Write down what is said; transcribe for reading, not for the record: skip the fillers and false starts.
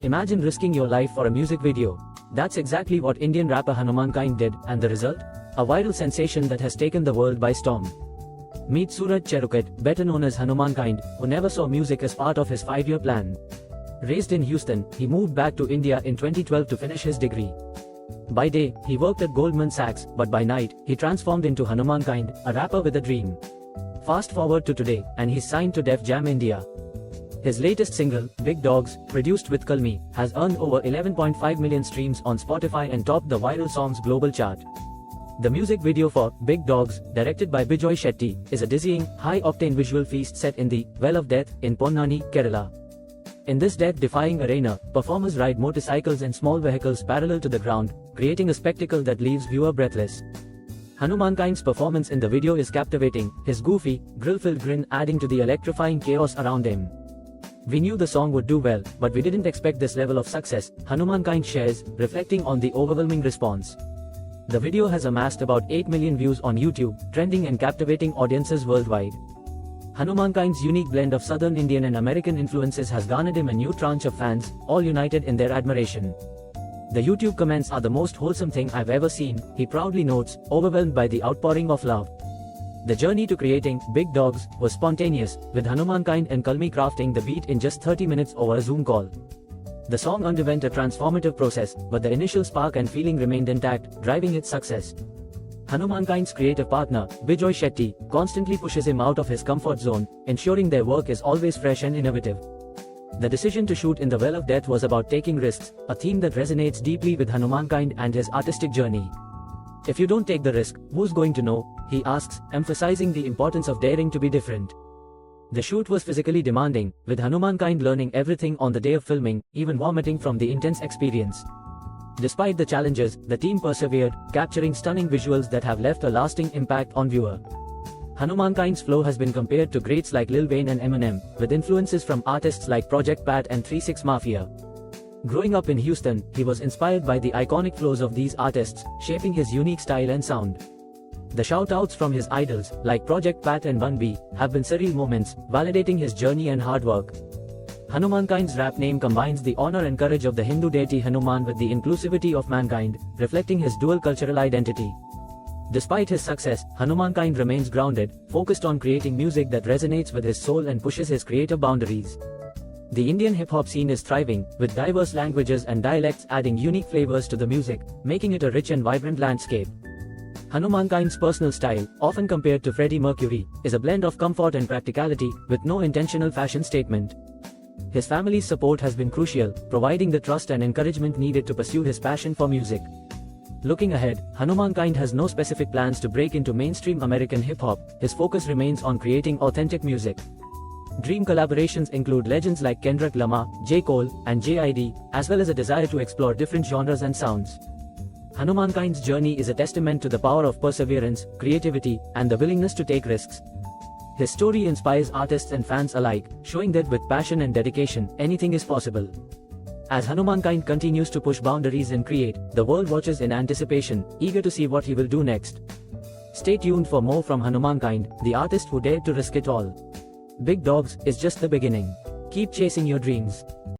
Imagine risking your life for a music video. That's exactly what Indian rapper Hanumankind did, and the result? A viral sensation that has taken the world by storm. Meet Suraj Cherukit, better known as Hanumankind, who never saw music as part of his 5-year plan. Raised in Houston, he moved back to India in 2012 to finish his degree. By day, he worked at Goldman Sachs, but by night, he transformed into Hanumankind, a rapper with a dream. Fast forward to today, and he's signed to Def Jam India. His latest single, Big Dogs, produced with Kalmi, has earned over 11.5 million streams on Spotify and topped the viral songs global chart. The music video for Big Dogs, directed by Bijoy Shetty, is a dizzying, high-octane visual feast set in the Well of Death in Ponnani, Kerala. In this death-defying arena, performers ride motorcycles and small vehicles parallel to the ground, creating a spectacle that leaves viewer breathless. Hanumankind's performance in the video is captivating, his goofy, grill-filled grin adding to the electrifying chaos around him. We knew the song would do well, but we didn't expect this level of success, Hanumankind shares, reflecting on the overwhelming response. The video has amassed about 8 million views on YouTube, trending and captivating audiences worldwide. Hanumankind's unique blend of Southern Indian and American influences has garnered him a new tranche of fans, all united in their admiration. The YouTube comments are the most wholesome thing I've ever seen, he proudly notes, overwhelmed by the outpouring of love. The journey to creating Big Dogs was spontaneous, with Hanumankind and Kalmi crafting the beat in just 30 minutes over a Zoom call. The song underwent a transformative process, but the initial spark and feeling remained intact, driving its success. Hanumankind's creative partner, Bijoy Shetty, constantly pushes him out of his comfort zone, ensuring their work is always fresh and innovative. The decision to shoot in the Well of Death was about taking risks, a theme that resonates deeply with Hanumankind and his artistic journey. If you don't take the risk, who's going to know? He asks, emphasizing the importance of daring to be different. The shoot was physically demanding, with Hanumankind learning everything on the day of filming, even vomiting from the intense experience. Despite the challenges, the team persevered, capturing stunning visuals that have left a lasting impact on viewer. Hanumankind's flow has been compared to greats like Lil Wayne and Eminem, with influences from artists like Project Pat and 3 6 Mafia. Growing up in Houston, he was inspired by the iconic flows of these artists, shaping his unique style and sound. The shout-outs from his idols, like Project Pat and Bun B, have been surreal moments, validating his journey and hard work. Hanumankind's rap name combines the honor and courage of the Hindu deity Hanuman with the inclusivity of mankind, reflecting his dual cultural identity. Despite his success, Hanumankind remains grounded, focused on creating music that resonates with his soul and pushes his creative boundaries. The Indian hip-hop scene is thriving, with diverse languages and dialects adding unique flavors to the music, making it a rich and vibrant landscape. Hanumankind's personal style, often compared to Freddie Mercury, is a blend of comfort and practicality, with no intentional fashion statement. His family's support has been crucial, providing the trust and encouragement needed to pursue his passion for music. Looking ahead, Hanumankind has no specific plans to break into mainstream American hip-hop, his focus remains on creating authentic music. Dream collaborations include legends like Kendrick Lamar, J. Cole, and J.I.D., as well as a desire to explore different genres and sounds. Hanumankind's journey is a testament to the power of perseverance, creativity, and the willingness to take risks. His story inspires artists and fans alike, showing that with passion and dedication, anything is possible. As Hanumankind continues to push boundaries and create, the world watches in anticipation, eager to see what he will do next. Stay tuned for more from Hanumankind, the artist who dared to risk it all. Big Dogs is just the beginning. Keep chasing your dreams.